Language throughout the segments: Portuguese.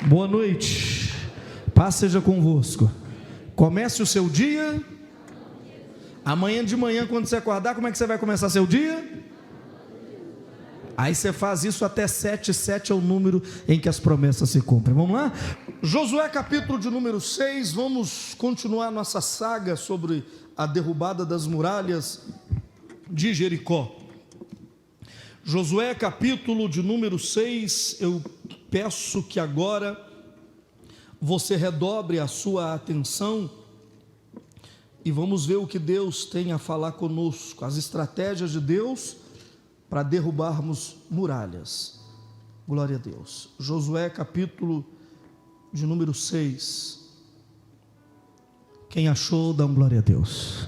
Boa noite, paz seja convosco. Comece o seu dia. Amanhã de manhã, quando você acordar, como é que você vai começar seu dia? Aí você faz isso até 7, 7 é o número em que as promessas se cumprem. Vamos lá? Josué capítulo de número 6, vamos continuar nossa saga sobre a derrubada das muralhas de Jericó. Josué capítulo de número 6, eu peço que agora você redobre a sua atenção e vamos ver o que Deus tem a falar conosco, as estratégias de Deus para derrubarmos muralhas. Glória a Deus. Josué capítulo de número 6. Quem achou, dá um glória a Deus.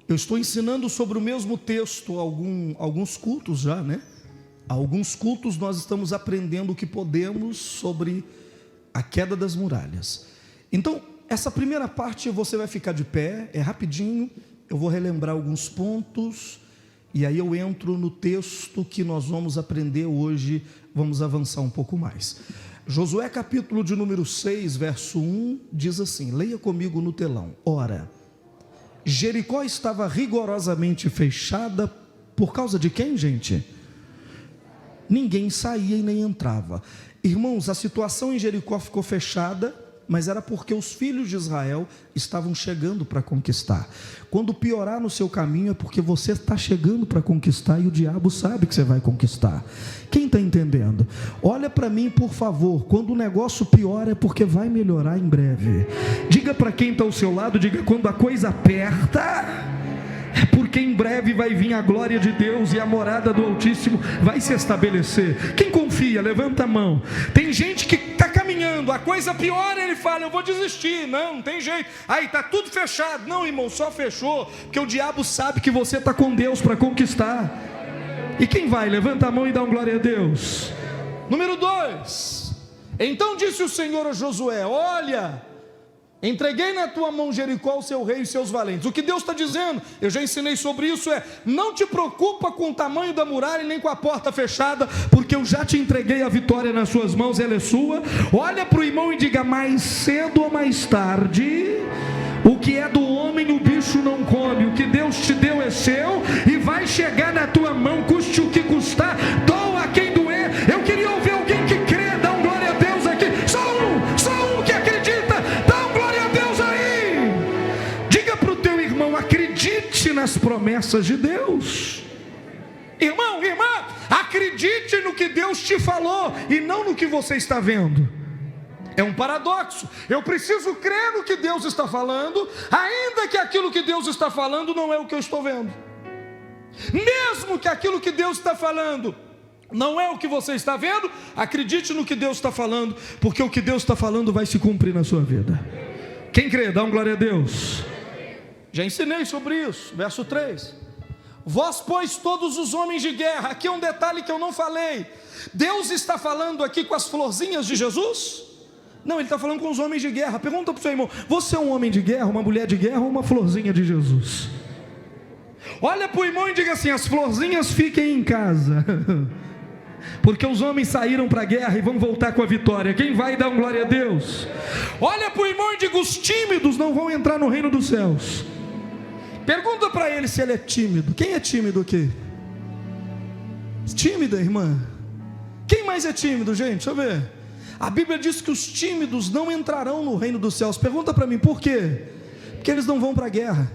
Eu estou ensinando sobre o mesmo texto alguns cultos já, né? Alguns cultos nós estamos aprendendo o que podemos sobre a queda das muralhas. Então, essa primeira parte você vai ficar de pé, é rapidinho, eu vou relembrar alguns pontos, e aí eu entro no texto que nós vamos aprender hoje, vamos avançar um pouco mais. Josué capítulo de número 6, verso 1, diz assim, leia comigo no telão. Ora, Jericó estava rigorosamente fechada, por causa de quem, gente? Ninguém saía e nem entrava. Irmãos, a situação em Jericó ficou fechada, mas era porque os filhos de Israel estavam chegando para conquistar. Quando piorar no seu caminho é porque você está chegando para conquistar e o diabo sabe que você vai conquistar. Quem está entendendo? Olha para mim, por favor, quando o negócio piora é porque vai melhorar em breve. Diga para quem está ao seu lado, diga, quando a coisa aperta é porque em breve vai vir a glória de Deus e a morada do Altíssimo vai se estabelecer. Quem confia, levanta a mão. Tem gente que está caminhando, a coisa piora, ele fala, eu vou desistir. Não tem jeito, aí está tudo fechado. Não, irmão, só fechou porque o diabo sabe que você está com Deus para conquistar. E quem vai? Levanta a mão e dá um glória a Deus. Número 2. Então disse o Senhor a Josué, olha, entreguei na tua mão Jericó, o seu rei e seus valentes. O que Deus está dizendo, eu já ensinei sobre isso, não te preocupa com o tamanho da muralha, nem com a porta fechada, porque eu já te entreguei a vitória nas suas mãos, ela é sua. Olha para o irmão e diga, mais cedo ou mais tarde, o que é do homem o bicho não come, o que Deus te deu é seu, e vai chegar na tua mão, custe o que custar, doa quem doer. Eu queria ouvir alguém que crê, dá um glória a Deus aqui, só um que acredita, dá um glória a Deus aí. Diga para o teu irmão, acredite nas promessas de Deus. Irmão, irmã, acredite no que Deus te falou, e não no que você está vendo. É um paradoxo, eu preciso crer no que Deus está falando, ainda que aquilo que Deus está falando não é o que eu estou vendo. Mesmo que aquilo que Deus está falando não é o que você está vendo, acredite no que Deus está falando, porque o que Deus está falando vai se cumprir na sua vida. Quem crê, dá um glória a Deus. Já ensinei sobre isso, verso 3. Vós, pois, todos os homens de guerra, aqui é um detalhe que eu não falei, Deus está falando aqui com as florzinhas de Jesus? Não, ele está falando com os homens de guerra. Pergunta para o seu irmão, você é um homem de guerra, uma mulher de guerra ou uma florzinha de Jesus? Olha para o irmão e diga assim, as florzinhas fiquem em casa, porque os homens saíram para a guerra e vão voltar com a vitória. Quem vai dar um glória a Deus? Olha para o irmão e diga, os tímidos não vão entrar no reino dos céus. Pergunta para ele se ele é tímido. Quem é tímido aqui? Tímida, irmã? Quem mais é tímido, gente? Deixa eu ver. A Bíblia diz que os tímidos não entrarão no reino dos céus. Pergunta para mim, por quê? Porque eles não vão para a guerra.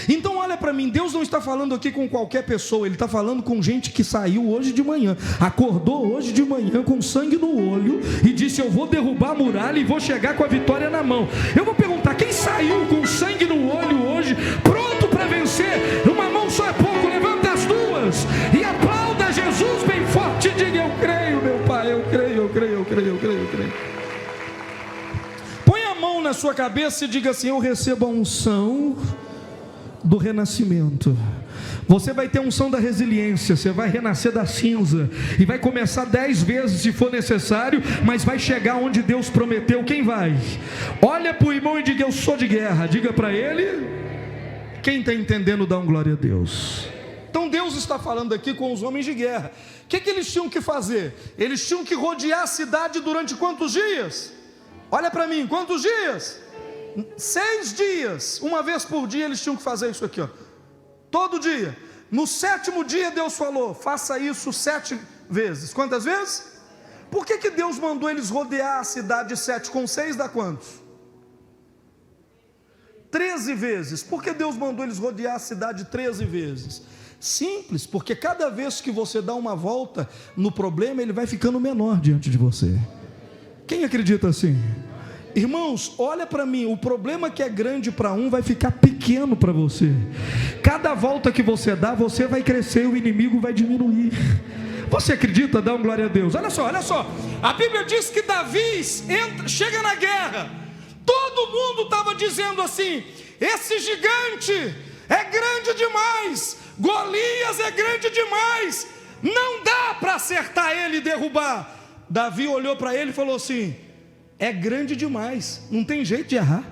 Então olha para mim, Deus não está falando aqui com qualquer pessoa, Ele está falando com gente que saiu hoje de manhã, acordou hoje de manhã com sangue no olho e disse, eu vou derrubar a muralha e vou chegar com a vitória na mão. Eu vou perguntar, quem saiu com sangue no olho hoje, pronto para vencer? Uma mão só é pouco, levanta as duas e aplauda Jesus bem forte e diga, eu creio, meu Pai, eu creio. Põe a mão na sua cabeça e diga assim, eu recebo a unção do renascimento. Você vai ter a unção da resiliência, você vai renascer da cinza e vai começar 10 vezes se for necessário, mas vai chegar onde Deus prometeu. Quem vai? Olha para o irmão e diga, eu sou de guerra. Diga para ele. Quem está entendendo, dá um glória a Deus. Então Deus está falando aqui com os homens de guerra. O que eles tinham que fazer? Eles tinham que rodear a cidade durante quantos dias? Olha para mim, quantos dias? 6 dias, uma vez por dia eles tinham que fazer isso aqui, ó. Todo dia. No 7º dia Deus falou, faça isso 7 vezes. Quantas vezes? Por que Deus mandou eles rodear a cidade 7 com 6 dá quantos? 13 vezes. Por que Deus mandou eles rodear a cidade 13 vezes? Simples, porque cada vez que você dá uma volta no problema, ele vai ficando menor diante de você. Quem acredita assim? Irmãos, olha para mim, o problema que é grande para um vai ficar pequeno para você. Cada volta que você dá, você vai crescer e o inimigo vai diminuir. Você acredita? Dá uma glória a Deus. Olha só. A Bíblia diz que Davi chega na guerra. Todo mundo estava dizendo assim: esse gigante é grande demais, Golias é grande demais, não dá para acertar ele e derrubar. Davi olhou para ele e falou assim: é grande demais, não tem jeito de errar.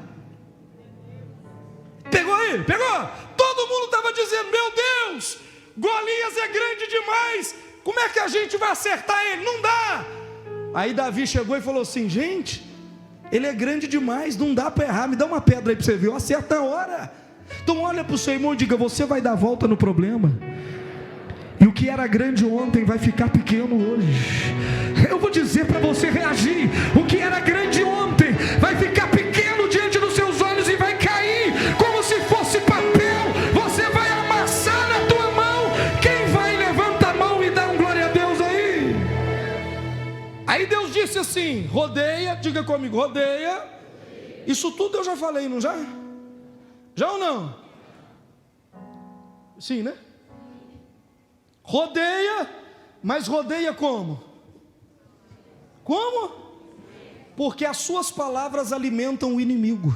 Pegou aí? Pegou? Todo mundo estava dizendo: meu Deus, Golias é grande demais, como é que a gente vai acertar ele? Não dá. Aí Davi chegou e falou assim: gente, ele é grande demais, não dá para errar, me dá uma pedra aí para você ver, eu acerto na hora. Então olha para o seu irmão e diga: você vai dar volta no problema, e o que era grande ontem vai ficar pequeno hoje. Eu vou dizer para você reagir: o que era grande ontem vai ficar pequeno diante dos seus olhos e vai cair como se fosse papel. Você vai amassar na tua mão. Quem vai? Levanta a mão e dá um glória a Deus aí. Aí Deus disse assim: rodeia, diga comigo, rodeia. Isso tudo eu já falei, não já? Já ou não? Sim, né? Rodeia, mas rodeia como? Como? Porque as suas palavras alimentam o inimigo.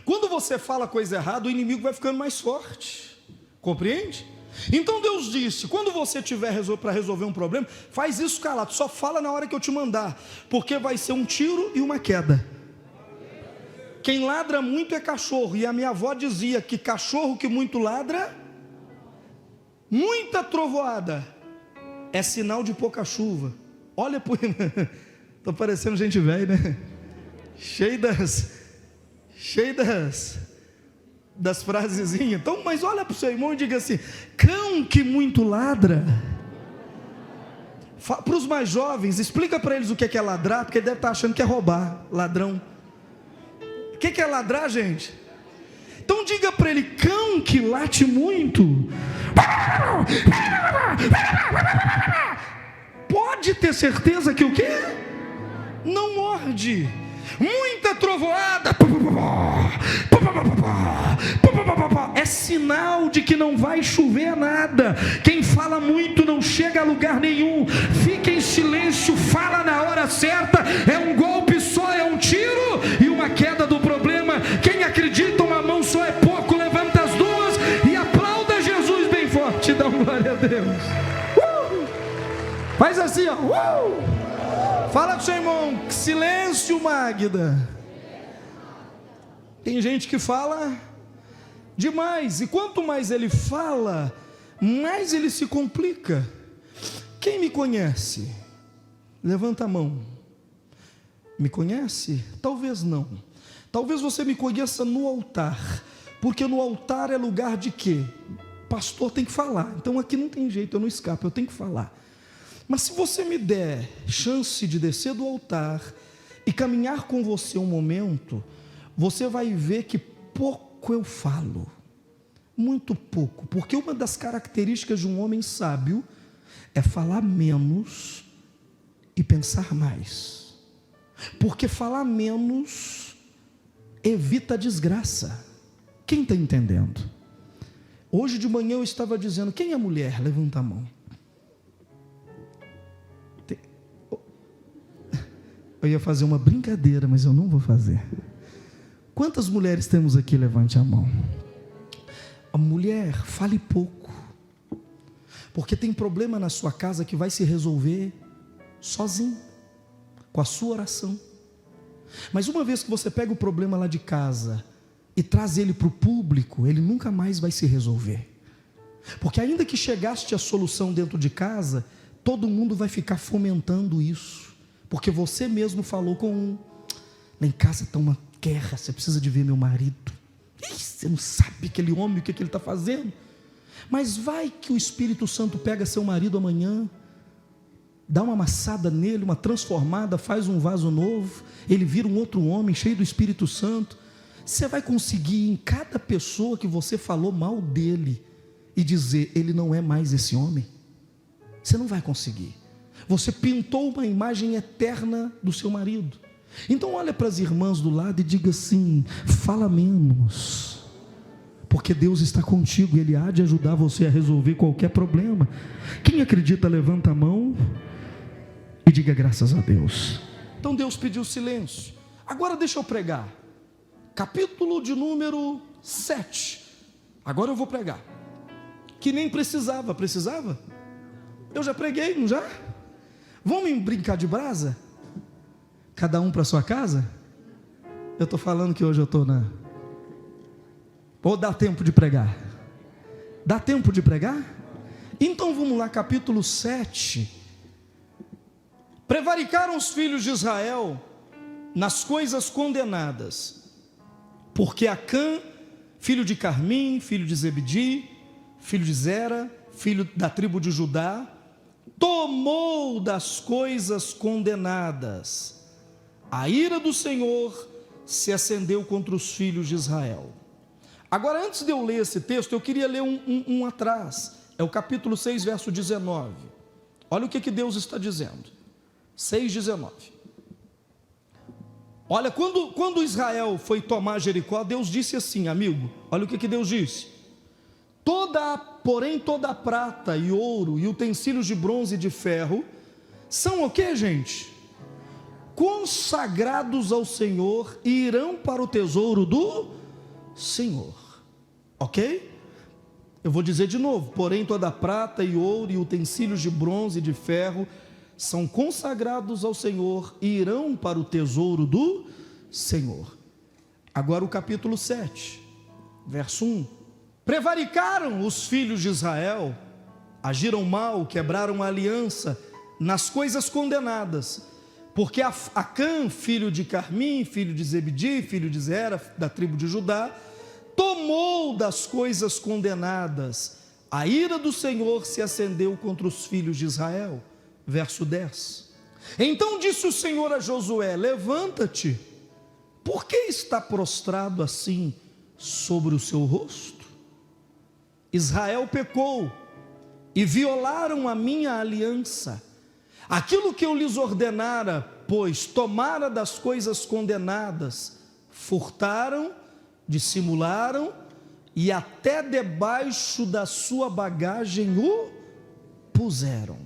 Quando você fala coisa errada, o inimigo vai ficando mais forte. Compreende? Então Deus disse: quando você tiver para resolver um problema, faz isso calado, só fala na hora que eu te mandar, porque vai ser um tiro e uma queda. Quem ladra muito é cachorro, e a minha avó dizia que cachorro que muito ladra, muita trovoada, é sinal de pouca chuva. Olha por... Estou parecendo gente velha, né? Cheio das frasezinhas. Então, mas olha para o seu irmão e diga assim: cão que muito ladra. Para os mais jovens, explica para eles o que é ladrar, porque ele deve estar achando que é roubar, ladrão. O que é ladrar, gente? Então diga para ele: cão que late muito pode ter certeza que o quê? Não morde. Muita trovoada é sinal de que não vai chover nada. Quem fala muito não chega a lugar nenhum. Fica em silêncio, fala na hora certa. É um golpe só, é um tiro e uma queda do problema. Quem acredita uma mão só é pouco, levanta as duas e aplauda Jesus bem forte. Dá uma glória a Deus. Faz assim, ó. Fala com o seu irmão: silêncio, Magda. Tem gente que fala demais, e quanto mais ele fala, mais ele se complica. Quem me conhece? Levanta a mão. Me conhece? Talvez não. Talvez você me conheça no altar, porque no altar é lugar de quê? Pastor tem que falar. Então aqui não tem jeito, eu não escapo, eu tenho que falar. Mas se você me der chance de descer do altar e caminhar com você um momento, você vai ver que pouco eu falo, muito pouco, porque uma das características de um homem sábio é falar menos e pensar mais, porque falar menos evita a desgraça. Quem está entendendo? Hoje de manhã eu estava dizendo: quem é mulher? Levanta a mão. Eu ia fazer uma brincadeira, mas eu não vou fazer. Quantas mulheres temos aqui? Levante a mão. A mulher, fale pouco, porque tem problema na sua casa que vai se resolver sozinho, com a sua oração. Mas uma vez que você pega o problema lá de casa e traz ele para o público, ele nunca mais vai se resolver. Porque ainda que chegaste à solução dentro de casa, todo mundo vai ficar fomentando isso. Porque você mesmo falou com um: lá em casa está uma guerra, você precisa de ver meu marido. Ih, você não sabe aquele homem, o que ele está fazendo. Mas vai que o Espírito Santo pega seu marido amanhã, dá uma amassada nele, uma transformada, faz um vaso novo, ele vira um outro homem cheio do Espírito Santo. Você vai conseguir em cada pessoa que você falou mal dele e dizer: ele não é mais esse homem? Você não vai conseguir. Você pintou uma imagem eterna do seu marido. Então olha para as irmãs do lado e diga assim: fala menos, porque Deus está contigo e Ele há de ajudar você a resolver qualquer problema. Quem acredita, levanta a mão e diga graças a Deus. Então Deus pediu silêncio. Agora deixa eu pregar. Capítulo de número 7. Agora eu vou pregar. Que nem precisava. Precisava? Eu já preguei, não já? Vamos brincar de brasa? Cada um para sua casa? Eu estou falando que hoje eu estou na... Ou dá tempo de pregar? Dá tempo de pregar? Então vamos lá, capítulo 7. Prevaricaram os filhos de Israel nas coisas condenadas, porque Acã, filho de Carmim, filho de Zebedi, filho de Zera, filho da tribo de Judá, tomou das coisas condenadas. A ira do Senhor se acendeu contra os filhos de Israel. Agora, antes de eu ler esse texto, eu queria ler um atrás. É o capítulo 6, verso 19. Olha o que Deus está dizendo. 6,19. Olha, quando Israel foi tomar Jericó, Deus disse assim, amigo, olha o que Deus disse: porém toda a prata e ouro e utensílios de bronze e de ferro são o que, gente? Consagrados ao Senhor e irão para o tesouro do Senhor. Ok? Eu vou dizer de novo: porém toda a prata e ouro e utensílios de bronze e de ferro são consagrados ao Senhor e irão para o tesouro do Senhor. Agora o capítulo 7, verso 1. Prevaricaram os filhos de Israel, agiram mal, quebraram a aliança nas coisas condenadas, porque Acã, filho de Carmim, filho de Zebedi, filho de Zera, da tribo de Judá, tomou das coisas condenadas. A ira do Senhor se acendeu contra os filhos de Israel. Verso 10. Então disse o Senhor a Josué: levanta-te, por que está prostrado assim sobre o seu rosto? Israel pecou e violaram a minha aliança. Aquilo que eu lhes ordenara, pois tomara das coisas condenadas, furtaram, dissimularam e até debaixo da sua bagagem o puseram.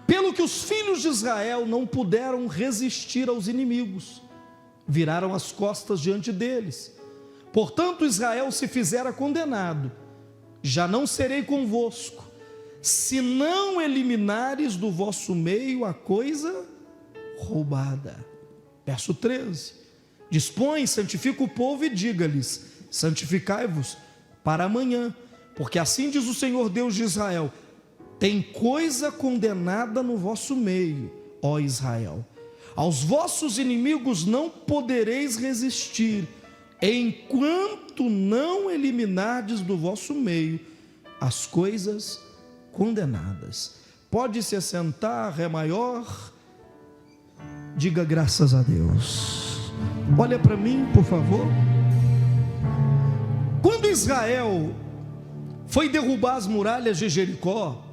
Pelo que os filhos de Israel não puderam resistir aos inimigos, viraram as costas diante deles. Portanto, Israel se fizera condenado. Já não serei convosco, se não eliminares do vosso meio a coisa roubada. Verso 13. Dispõe, santifica o povo e diga-lhes: santificai-vos para amanhã, porque assim diz o Senhor Deus de Israel: tem coisa condenada no vosso meio, ó Israel. Aos vossos inimigos não podereis resistir, enquanto não eliminardes do vosso meio as coisas condenadas. Pode se assentar, Ré maior. Diga graças a Deus. Olha para mim, por favor. Quando Israel foi derrubar as muralhas de Jericó,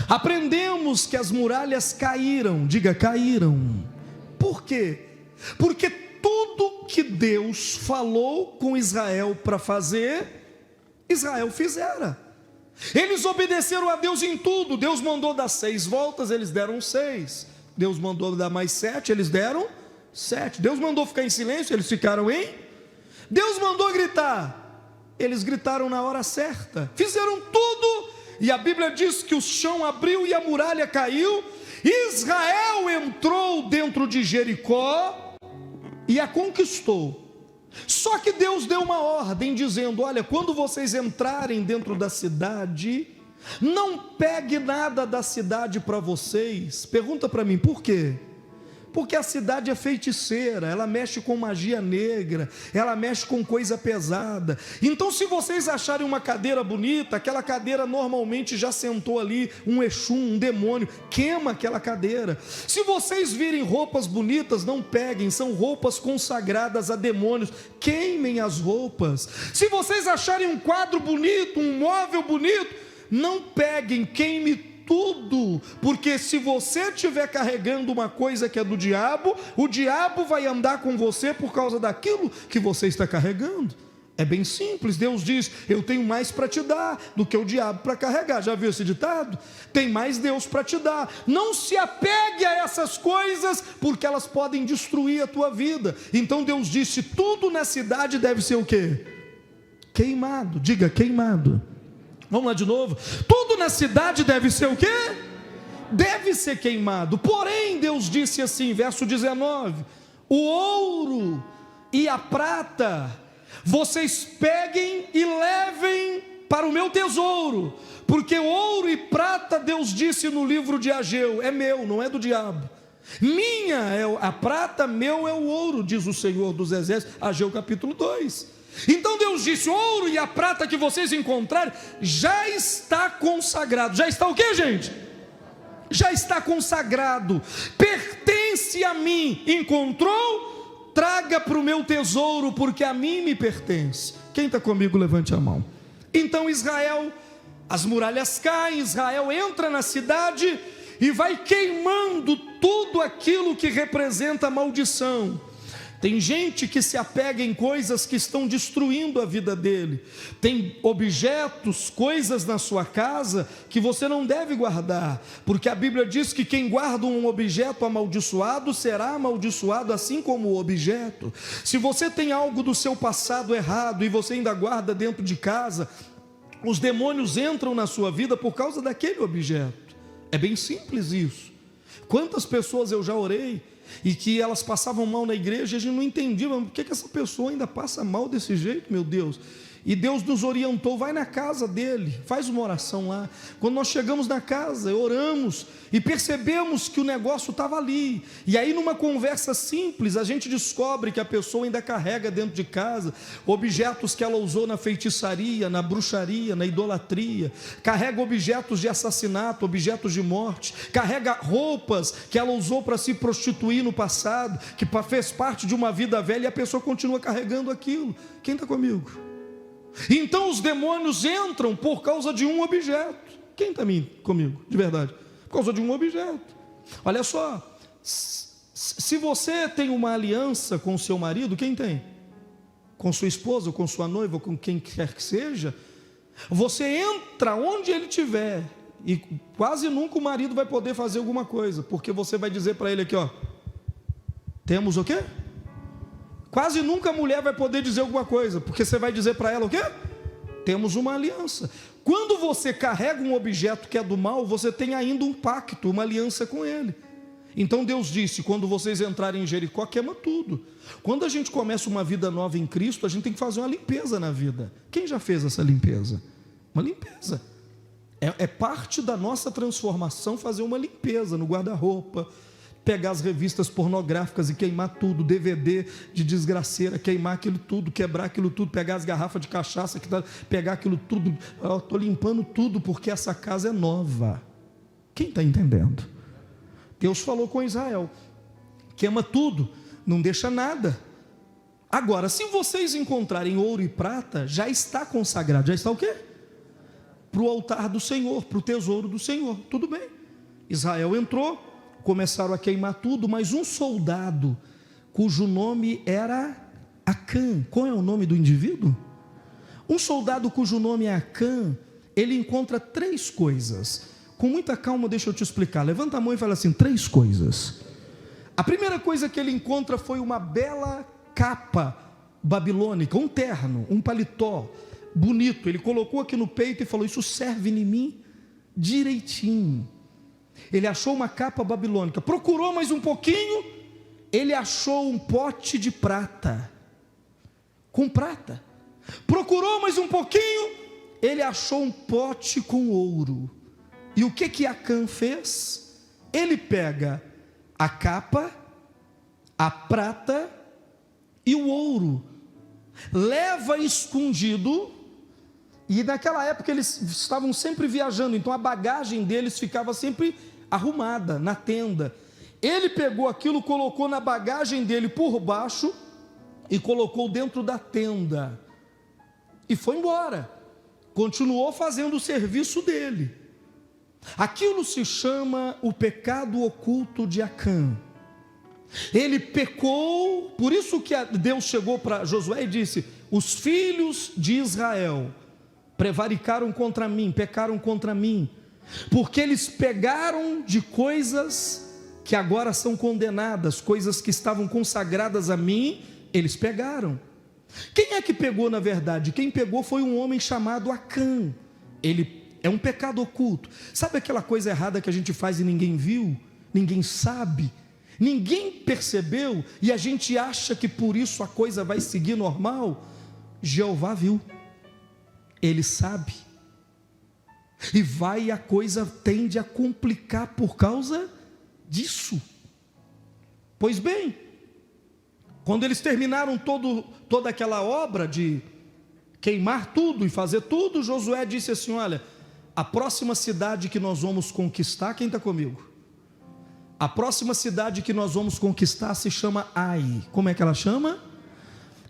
aprendemos que as muralhas caíram. Diga, caíram. Por quê? Porque tudo que Deus falou com Israel para fazer, Israel fizera. Eles obedeceram a Deus em tudo. Deus mandou dar 6 voltas, eles deram 6. Deus mandou dar mais 7, eles deram 7. Deus mandou ficar em silêncio, eles ficaram em. Deus mandou gritar, eles gritaram na hora certa. Fizeram tudo. E a Bíblia diz que o chão abriu e a muralha caiu. Israel entrou dentro de Jericó e a conquistou. Só que Deus deu uma ordem dizendo: olha, quando vocês entrarem dentro da cidade, não pegue nada da cidade para vocês. Pergunta para mim, por quê? Porque a cidade é feiticeira, ela mexe com magia negra, ela mexe com coisa pesada. Então, se vocês acharem uma cadeira bonita, aquela cadeira normalmente já sentou ali um Exum, um demônio, queima aquela cadeira. Se vocês virem roupas bonitas, não peguem, são roupas consagradas a demônios, queimem as roupas. Se vocês acharem um quadro bonito, um móvel bonito, não peguem, queime tudo, porque se você estiver carregando uma coisa que é do diabo, o diabo vai andar com você por causa daquilo que você está carregando. É bem simples. Deus diz: eu tenho mais para te dar do que o diabo para carregar. Já viu esse ditado? Tem mais Deus para te dar. Não se apegue a essas coisas, porque elas podem destruir a tua vida. Então Deus disse: tudo na cidade deve ser o quê? Queimado. Diga: queimado. Vamos lá de novo. Tudo na cidade deve ser o quê? Deve ser queimado. Porém, Deus disse assim, verso 19: o ouro e a prata vocês peguem e levem para o meu tesouro, porque ouro e prata, Deus disse no livro de Ageu, é meu, não é do diabo. Minha é a prata, meu é o ouro, diz o Senhor dos Exércitos. Ageu capítulo 2. Então Deus disse: o ouro e a prata que vocês encontrarem já está consagrado. Já está o que, gente? Já está consagrado, pertence a mim. Encontrou? Traga para o meu tesouro, porque a mim me pertence. Quem está comigo, levante a mão. Então Israel, as muralhas caem, Israel entra na cidade e vai queimando tudo aquilo que representa maldição. Tem gente que se apega em coisas que estão destruindo a vida dele. Tem objetos, coisas na sua casa que você não deve guardar, porque a Bíblia diz que quem guarda um objeto amaldiçoado será amaldiçoado assim como o objeto. Se você tem algo do seu passado errado e você ainda guarda dentro de casa, os demônios entram na sua vida por causa daquele objeto. É bem simples isso. Quantas pessoas eu já orei e que elas passavam mal na igreja e a gente não entendia, mas por que essa pessoa ainda passa mal desse jeito, meu Deus? E Deus nos orientou: vai na casa dele, faz uma oração lá. Quando nós chegamos na casa, oramos e percebemos que o negócio estava ali. E aí, numa conversa simples, a gente descobre que a pessoa ainda carrega dentro de casa objetos que ela usou na feitiçaria, na bruxaria, na idolatria. Carrega objetos de assassinato, objetos de morte. Carrega roupas que ela usou para se prostituir no passado, que fez parte de uma vida velha, e a pessoa continua carregando aquilo. Quem está comigo? Então os demônios entram por causa de um objeto. Quem está comigo, de verdade? Por causa de um objeto. Olha só, se você tem uma aliança com o seu marido, quem tem? Com sua esposa, com sua noiva, com quem quer que seja, você entra onde ele estiver, e quase nunca o marido vai poder fazer alguma coisa, porque você vai dizer para ele aqui, ó, temos o quê? Quase nunca a mulher vai poder dizer alguma coisa, porque você vai dizer para ela o quê? Temos uma aliança. Quando você carrega um objeto que é do mal, você tem ainda um pacto, uma aliança com ele. Então Deus disse: quando vocês entrarem em Jericó, queima tudo. Quando a gente começa uma vida nova em Cristo, a gente tem que fazer uma limpeza na vida. Quem já fez essa limpeza? Uma limpeza. É parte da nossa transformação fazer uma limpeza no guarda-roupa, pegar as revistas pornográficas e queimar tudo, DVD de desgraceira, queimar aquilo tudo, quebrar aquilo tudo, pegar as garrafas de cachaça, pegar aquilo tudo. Eu estou limpando tudo porque essa casa é nova. Quem está entendendo? Deus falou com Israel: queima tudo, não deixa nada. Agora, se vocês encontrarem ouro e prata, já está consagrado. Já está o quê? Para o altar do Senhor, para o tesouro do Senhor. Tudo bem. Israel entrou, começaram a queimar tudo, mas um soldado, cujo nome era Acã. Qual é o nome do indivíduo? Um soldado cujo nome é Acã, ele encontra 3 coisas. Com muita calma, deixa eu te explicar. Levanta a mão e fala assim: 3 coisas. A primeira coisa que ele encontra foi uma bela capa babilônica, um terno, um paletó bonito. Ele colocou aqui no peito e falou: isso serve em mim direitinho. Ele achou uma capa babilônica, procurou mais um pouquinho, ele achou um pote de prata. com prata. Procurou mais um pouquinho, ele achou um pote com ouro. E o que Acã fez? Ele pega a capa, a prata e o ouro, leva escondido. E naquela época eles estavam sempre viajando, então a bagagem deles ficava sempre arrumada na tenda. Ele pegou aquilo, colocou na bagagem dele por baixo e colocou dentro da tenda e foi embora. Continuou fazendo o serviço dele. Aquilo se chama o pecado oculto de Acã. Ele pecou, por isso que Deus chegou para Josué e disse: os filhos de Israel prevaricaram contra mim, pecaram contra mim, porque eles pegaram de coisas que agora são condenadas, coisas que estavam consagradas a mim, eles pegaram. Quem é que pegou na verdade? Quem pegou foi um homem chamado Acã. Ele é um pecado oculto. Sabe aquela coisa errada que a gente faz e ninguém viu, ninguém sabe, ninguém percebeu, e a gente acha que por isso a coisa vai seguir normal? Jeová viu, ele sabe, e a coisa tende a complicar por causa disso. Pois bem, quando eles terminaram toda aquela obra de queimar tudo e fazer tudo, Josué disse assim: olha, a próxima cidade que nós vamos conquistar, quem está comigo? A próxima cidade que nós vamos conquistar se chama Ai. Como é que ela chama?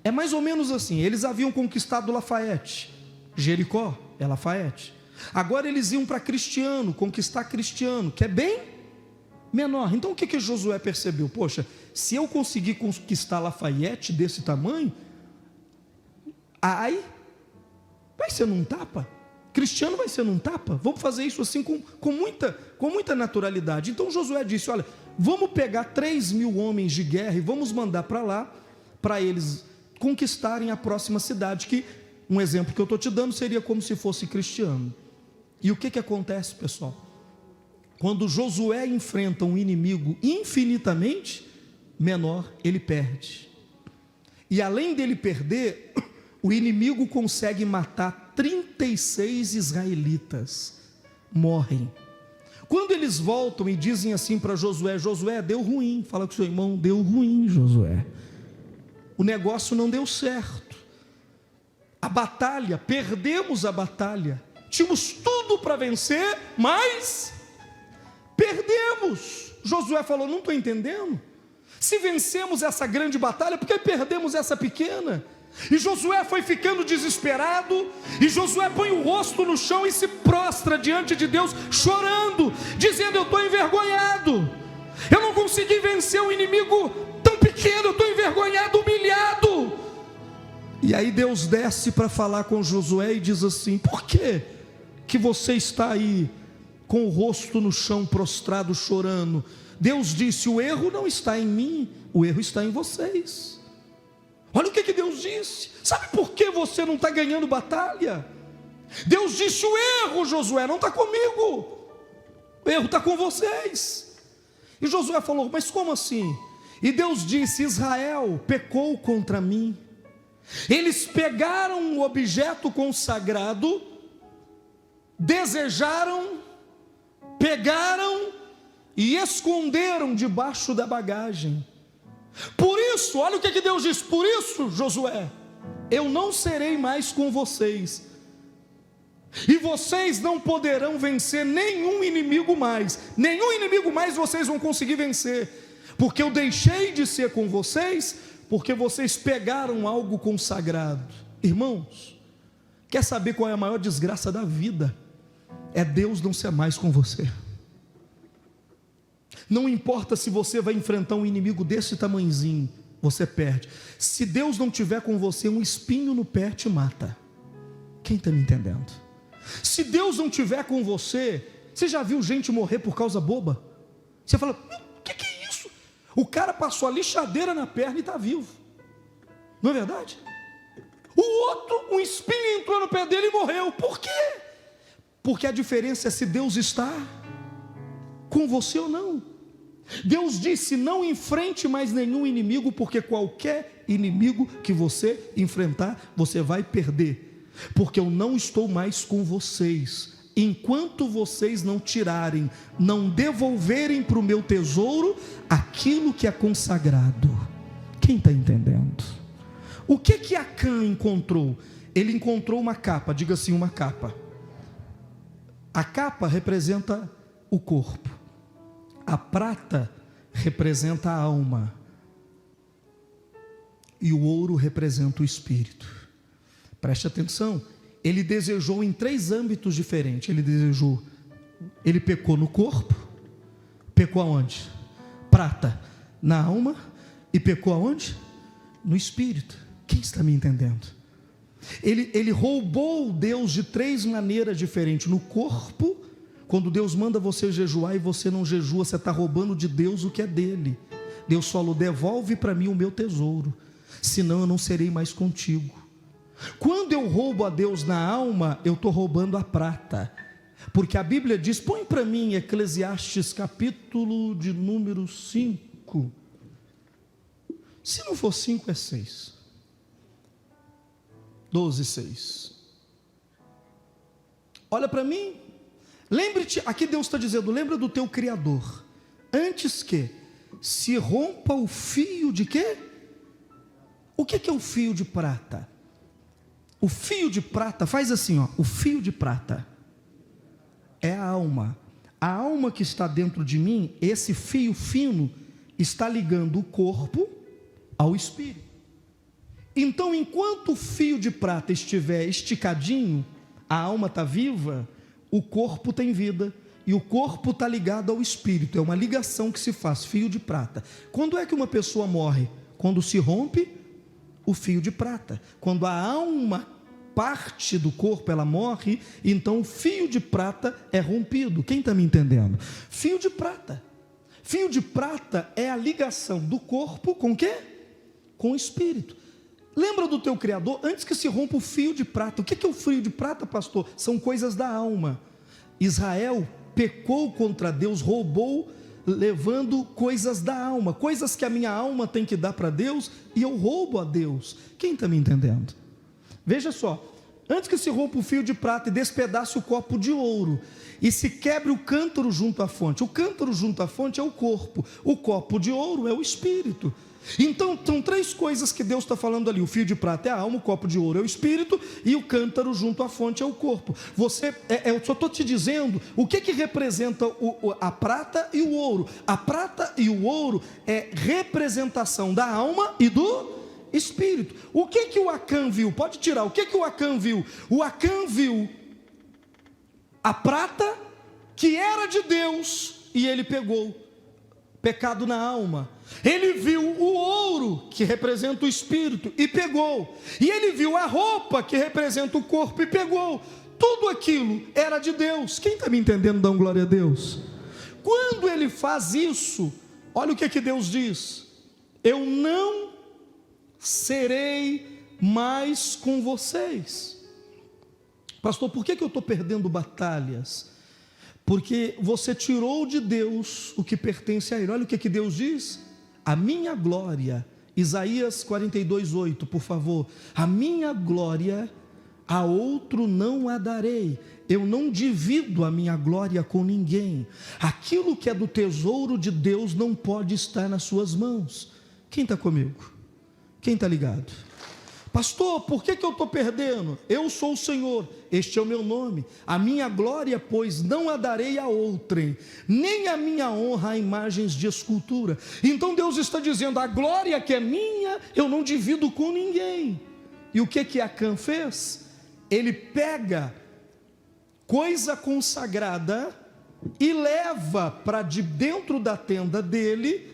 É mais ou menos assim, eles haviam conquistado Lafayette, Jericó é Lafayette. Agora eles iam para Cristiano, conquistar Cristiano, que é bem menor. Então o que Josué percebeu? Poxa, se eu conseguir conquistar Lafayette desse tamanho, Ai vai ser num tapa. Cristiano vai ser num tapa. Vamos fazer isso assim com muita naturalidade. Então Josué disse: olha, vamos pegar 3.000 homens de guerra e vamos mandar para lá, para eles conquistarem a próxima cidade, que um exemplo que eu estou te dando seria como se fosse Cristiano. E o que acontece, pessoal? Quando Josué enfrenta um inimigo infinitamente menor, ele perde. E além dele perder, o inimigo consegue matar 36 israelitas, morrem. Quando eles voltam e dizem assim para Josué: Josué, deu ruim. Fala com o seu irmão: deu ruim, Josué. O negócio não deu certo. A batalha, perdemos a batalha. Tínhamos tudo para vencer, mas perdemos. Josué falou: não estou entendendo. Se vencemos essa grande batalha, por que perdemos essa pequena? E Josué foi ficando desesperado, e Josué põe o rosto no chão e se prostra diante de Deus, chorando, dizendo: eu estou envergonhado, eu não consegui vencer um inimigo tão pequeno, eu estou envergonhado, humilhado. E aí Deus desce para falar com Josué e diz assim: por que você está aí com o rosto no chão, prostrado, chorando? Deus disse: o erro não está em mim, o erro está em vocês. Olha o que Deus disse. Sabe por que você não está ganhando batalha? Deus disse: o erro, Josué, não está comigo, o erro está com vocês. E Josué falou: mas como assim? E Deus disse: Israel pecou contra mim. Eles pegaram um objeto consagrado, desejaram, pegaram e esconderam debaixo da bagagem. Por isso, olha o que Deus diz: por isso, Josué, eu não serei mais com vocês, e vocês não poderão vencer nenhum inimigo mais vocês vão conseguir vencer, porque eu deixei de ser com vocês, porque vocês pegaram algo consagrado. Irmãos, quer saber qual é a maior desgraça da vida? É Deus não ser mais com você. Não importa se você vai enfrentar um inimigo desse tamanhozinho, você perde. Se Deus não tiver com você, um espinho no pé te mata. Quem está me entendendo? Se Deus não tiver com você, você já viu gente morrer por causa boba? Você fala: o que é isso? O cara passou a lixadeira na perna e está vivo. Não é verdade? O outro, um espinho entrou no pé dele e morreu. Por quê? Porque a diferença é se Deus está com você ou não. Deus disse: não enfrente mais nenhum inimigo, porque qualquer inimigo que você enfrentar, você vai perder, porque eu não estou mais com vocês, enquanto vocês não tirarem, não devolverem para o meu tesouro aquilo que é consagrado. Quem está entendendo? O que Acã encontrou? Ele encontrou uma capa, diga assim, uma capa. A capa representa o corpo, a prata representa a alma, e o ouro representa o espírito. Preste atenção, ele desejou em 3 âmbitos diferentes. Ele pecou no corpo, pecou aonde? Prata, na alma, e pecou aonde? No espírito. Quem está me entendendo? Ele roubou Deus de 3 maneiras diferentes. No corpo, quando Deus manda você jejuar e você não jejua, você está roubando de Deus o que é dele. Deus falou: devolve para mim o meu tesouro, senão eu não serei mais contigo. Quando eu roubo a Deus na alma, eu estou roubando a prata, porque a Bíblia diz, põe para mim Eclesiastes capítulo de número 5, se não for 5 é 6, 12:6. Olha para mim, lembre-te, aqui Deus está dizendo, lembra do teu Criador, antes que se rompa o fio de quê? O que é o fio de prata? O fio de prata, faz assim, ó, o fio de prata é a alma que está dentro de mim. Esse fio fino está ligando o corpo ao espírito. Então, enquanto o fio de prata estiver esticadinho, a alma está viva, o corpo tem vida, e o corpo está ligado ao espírito. É uma ligação que se faz, fio de prata. Quando é que uma pessoa morre? Quando se rompe o fio de prata. Quando a alma parte do corpo, ela morre, então o fio de prata é rompido. Quem está me entendendo? Fio de prata. Fio de prata é a ligação do corpo com o quê? Com o espírito. Lembra do teu Criador? Antes que se rompa o fio de prata. O que é o fio de prata, pastor? São coisas da alma. Israel pecou contra Deus, roubou, levando coisas da alma, coisas que a minha alma tem que dar para Deus, e eu roubo a Deus. Quem está me entendendo? Veja só, antes que se rompa o fio de prata e despedace o copo de ouro, e se quebre o cântaro junto à fonte. O cântaro junto à fonte é o corpo, o copo de ouro é o espírito. Então, são 3 coisas que Deus está falando ali. O fio de prata é a alma, o copo de ouro é o espírito, e o cântaro junto à fonte é o corpo. Eu só estou te dizendo o que representa a prata e o ouro. A prata e o ouro é representação da alma e do espírito. O que o Acã viu? Pode tirar. O que o Acã viu? O Acã viu a prata que era de Deus e ele pegou. Pecado na alma. Ele viu o ouro que representa o espírito e pegou. E ele viu a roupa que representa o corpo e pegou. Tudo aquilo era de Deus. Quem está me entendendo? Dá glória a Deus. Quando ele faz isso, olha o que Deus diz: eu não serei mais com vocês. Pastor, por que eu estou perdendo batalhas? Porque você tirou de Deus o que pertence a Ele. Olha o que Deus diz: a minha glória, Isaías 42:8, por favor, a minha glória a outro não a darei, eu não divido a minha glória com ninguém. Aquilo que é do tesouro de Deus não pode estar nas suas mãos. Quem está comigo? Quem está ligado? Pastor, por que eu estou perdendo? Eu sou o Senhor, este é o meu nome. A minha glória, pois, não a darei a outrem, nem a minha honra a imagens de escultura. Então Deus está dizendo: a glória que é minha, eu não divido com ninguém. E o que Acã fez? Ele pega coisa consagrada e leva para de dentro da tenda dele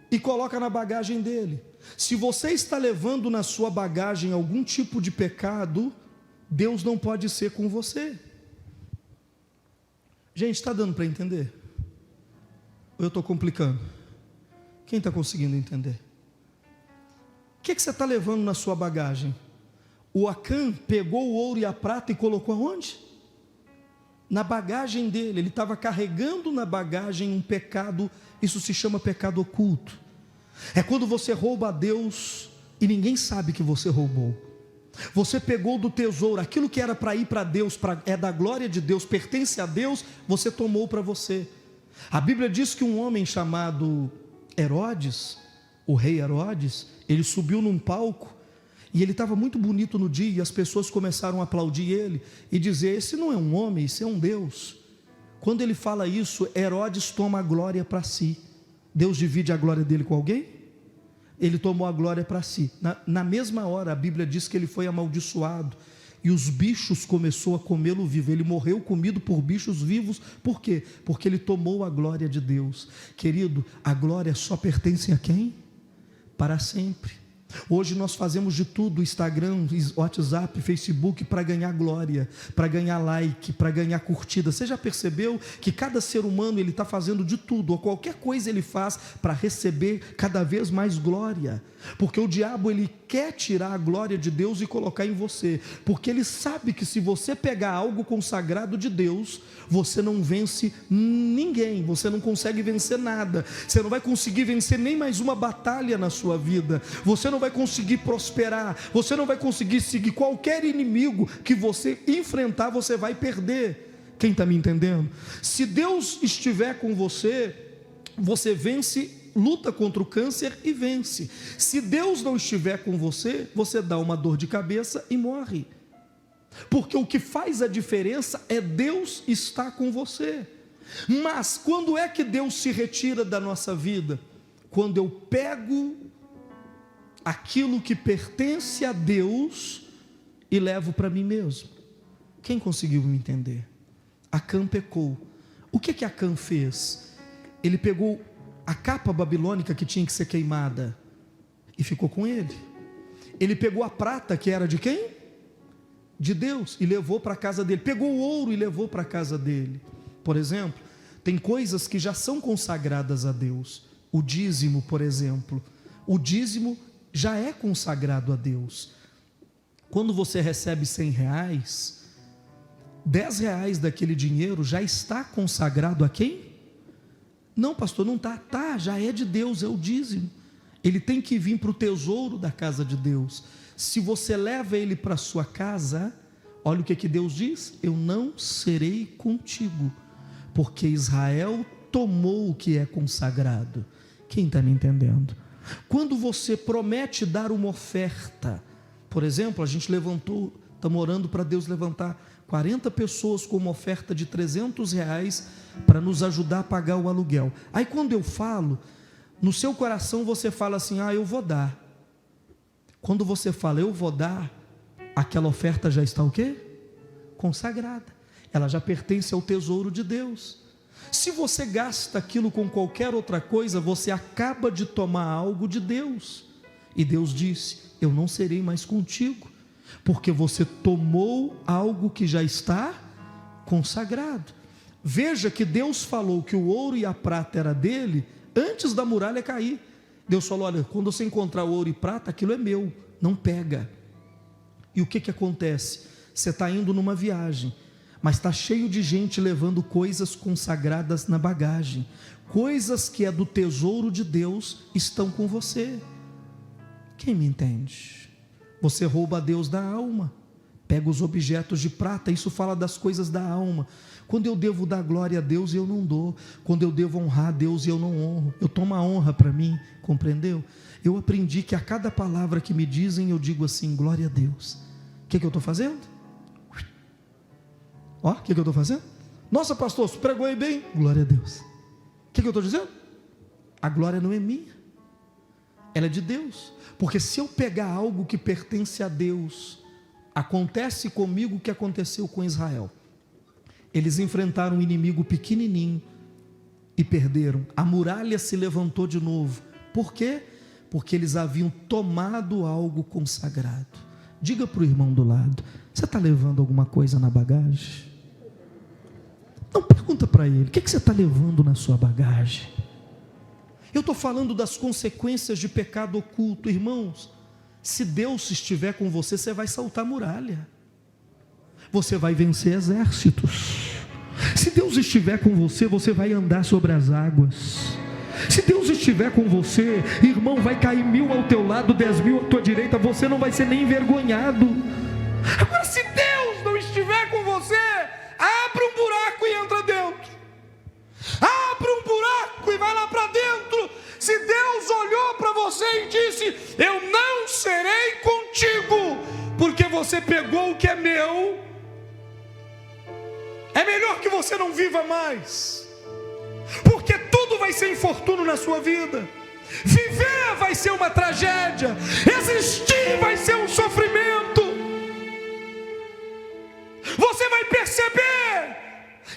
e coloca na bagagem dele. Se você está levando na sua bagagem algum tipo de pecado, Deus não pode ser com você. Gente, está dando para entender? Ou eu estou complicando? Quem está conseguindo entender? O que você está levando na sua bagagem? O Acã pegou o ouro e a prata e colocou aonde? na bagagem dele, ele estava carregando na bagagem um pecado, isso se chama pecado oculto. É quando você rouba a Deus e ninguém sabe que você roubou. Você pegou do tesouro, aquilo que era para ir para Deus, é da glória de Deus, pertence a Deus, você tomou para você. A Bíblia diz que um homem chamado Herodes, o rei Herodes, ele subiu num palco, e ele estava muito bonito no dia, e as pessoas começaram a aplaudir ele, e dizer, esse não é um homem, esse é um Deus. Quando ele fala isso, Herodes toma a glória para si. Deus divide a glória dele com alguém? Ele tomou a glória para si. Na mesma hora, a Bíblia diz que ele foi amaldiçoado, e os bichos começou a comê-lo vivo. Ele morreu comido por bichos vivos. Por quê? Porque ele tomou a glória de Deus. Querido, a glória só pertence a quem? Para sempre. Hoje nós fazemos de tudo, Instagram, WhatsApp, Facebook, para ganhar glória, para ganhar like, para ganhar curtida. Você já percebeu que cada ser humano ele está fazendo de tudo, ou qualquer coisa ele faz para receber cada vez mais glória? Porque o diabo ele quer tirar a glória de Deus e colocar em você, porque ele sabe que se você pegar algo consagrado de Deus, você não vence ninguém, você não consegue vencer nada, você não vai conseguir vencer nem mais uma batalha na sua vida, você não vai conseguir prosperar, você não vai conseguir seguir qualquer inimigo que você enfrentar, você vai perder. Quem está me entendendo? Se Deus estiver com você, você vence, luta contra o câncer e vence. Se Deus não estiver com você, você dá uma dor de cabeça e morre. Porque o que faz a diferença é Deus estar com você. Mas quando é que Deus se retira da nossa vida? Quando eu pego aquilo que pertence a Deus e levo para mim mesmo. Quem conseguiu me entender? Acã pecou. O que Acã fez? Ele pegou a capa babilônica que tinha que ser queimada e ficou com ele. Ele pegou a prata que era de quem? De Deus, e levou para a casa dele. Pegou o ouro e levou para a casa dele. Por exemplo, tem coisas que já são consagradas a Deus. O dízimo, por exemplo. O dízimo já é consagrado a Deus. Quando você recebe R$100, R$10 daquele dinheiro já está consagrado a quem? Não, pastor, não está. Tá, já é de Deus, é o dízimo. Ele tem que vir para o tesouro da casa de Deus. Se você leva ele para a sua casa, olha o que Deus diz: eu não serei contigo, porque Israel tomou o que é consagrado. Quem está me entendendo? Quando você promete dar uma oferta, por exemplo, a gente levantou, estamos orando para Deus levantar 40 pessoas com uma oferta de R$300 para nos ajudar a pagar o aluguel. Aí quando eu falo, no seu coração você fala assim, eu vou dar. Quando você fala, eu vou dar, aquela oferta já está o quê? Consagrada. Ela já pertence ao tesouro de Deus. Se você gasta aquilo com qualquer outra coisa, você acaba de tomar algo de Deus. E Deus disse, eu não serei mais contigo, porque você tomou algo que já está consagrado. Veja que Deus falou que o ouro e a prata era dele antes da muralha cair. Deus falou, olha, quando você encontrar ouro e prata, aquilo é meu, não pega. E o que acontece? Você está indo numa viagem, mas está cheio de gente levando coisas consagradas na bagagem. Coisas que é do tesouro de Deus estão com você. Quem me entende? Você rouba a Deus da alma, pega os objetos de prata, isso fala das coisas da alma. Quando eu devo dar glória a Deus, eu não dou. Quando eu devo honrar a Deus, eu não honro. Eu tomo a honra para mim, compreendeu? Eu aprendi que a cada palavra que me dizem, eu digo assim, glória a Deus. O que eu estou fazendo? O que eu estou fazendo? Nossa, pastor, você pregou aí bem? Glória a Deus. O que eu estou dizendo? A glória não é minha, ela é de Deus. Porque se eu pegar algo que pertence a Deus, acontece comigo o que aconteceu com Israel. Eles enfrentaram um inimigo pequenininho e perderam. A muralha se levantou de novo. Por quê? Porque eles haviam tomado algo consagrado. Diga para o irmão do lado, você está levando alguma coisa na bagagem? Não, pergunta para ele, o que você está levando na sua bagagem? Eu estou falando das consequências de pecado oculto. Irmãos, se Deus estiver com você, você vai saltar muralha, você vai vencer exércitos, Se Deus estiver com você, você vai andar sobre as águas. Se Deus estiver com você, irmão, vai cair 1000 ao teu lado, 10.000 à tua direita, você não vai ser nem envergonhado. Agora, se Deus não estiver com você, abre um buraco e entra dentro. Abre um buraco e vai lá para dentro. Se Deus olhou para você e disse: eu não serei contigo, porque você pegou o que é meu, é melhor que você não viva mais, porque tudo vai ser infortúnio na sua vida. Viver vai ser uma tragédia, existir vai ser um sofrimento. Você vai perceber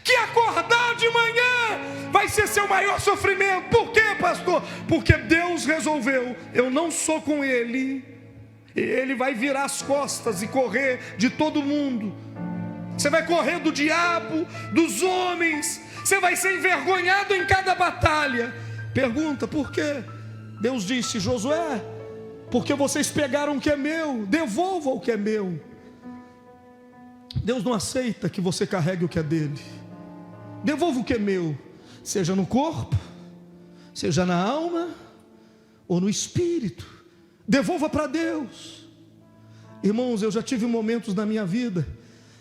que acordar de manhã vai ser seu maior sofrimento. Por quê, pastor? Porque Deus resolveu: eu não sou com ele. Ele vai virar as costas e correr de todo mundo. Você vai correr do diabo, dos homens. Você vai ser envergonhado em cada batalha. Pergunta: por quê? Deus disse: Josué, porque vocês pegaram o que é meu, devolva o que é meu. Deus não aceita que você carregue o que é dele. Devolva o que é meu, seja no corpo, seja na alma ou no espírito. Devolva para Deus. Irmãos, eu já tive momentos na minha vida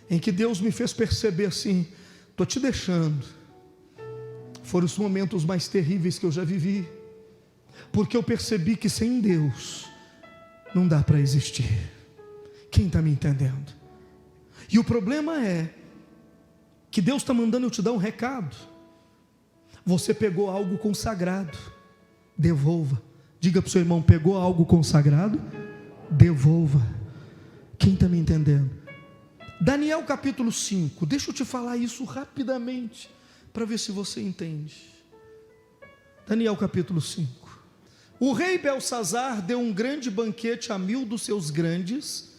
em que Deus me fez perceber assim: estou te deixando. Foram os momentos mais terríveis que eu já vivi, porque eu percebi que sem Deus não dá para existir. Quem está me entendendo? E o problema é que Deus está mandando eu te dar um recado. Você pegou algo consagrado, devolva. Diga para o seu irmão: pegou algo consagrado, devolva. Quem está me entendendo? Daniel capítulo 5, deixa eu te falar isso rapidamente, para ver se você entende. Daniel capítulo 5. O rei Belsazar deu um grande banquete a 1000 dos seus grandes,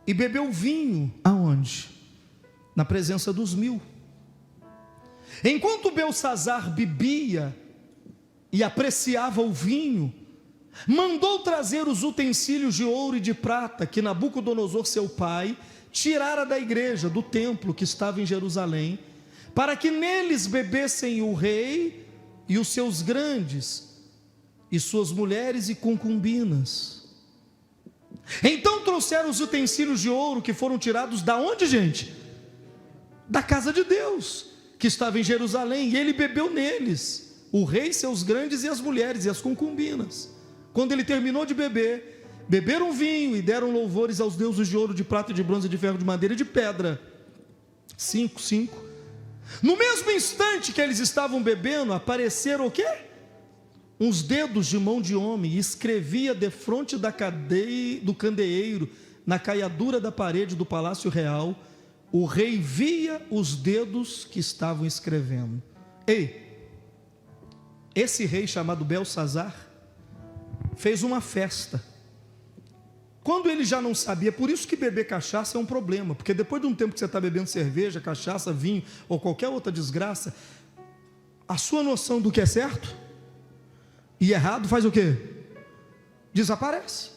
e bebeu vinho, aonde? Na presença dos 1000. Enquanto Belsazar bebia e apreciava o vinho, mandou trazer os utensílios de ouro e de prata que Nabucodonosor seu pai tirara da igreja, do templo que estava em Jerusalém, para que neles bebessem o rei e os seus grandes, e suas mulheres e concubinas. Então trouxeram os utensílios de ouro que foram tirados da onde, gente? Da casa de Deus, que estava em Jerusalém, e ele bebeu neles, o rei, seus grandes e as mulheres e as concubinas. Quando ele terminou de beber, beberam vinho e deram louvores aos deuses de ouro, de prata, de bronze, de ferro, de madeira e de pedra. 5. No mesmo instante que eles estavam bebendo, apareceram o quê? Uns dedos de mão de homem, e escrevia defronte da cadeia, do candeeiro, na caiadura da parede do palácio real. O rei via os dedos que estavam escrevendo. Ei, esse rei chamado Belsazar fez uma festa. Quando ele já não sabia, por isso que beber cachaça é um problema, porque depois de um tempo que você está bebendo cerveja, cachaça, vinho ou qualquer outra desgraça, a sua noção do que é certo e errado faz o quê? Desaparece.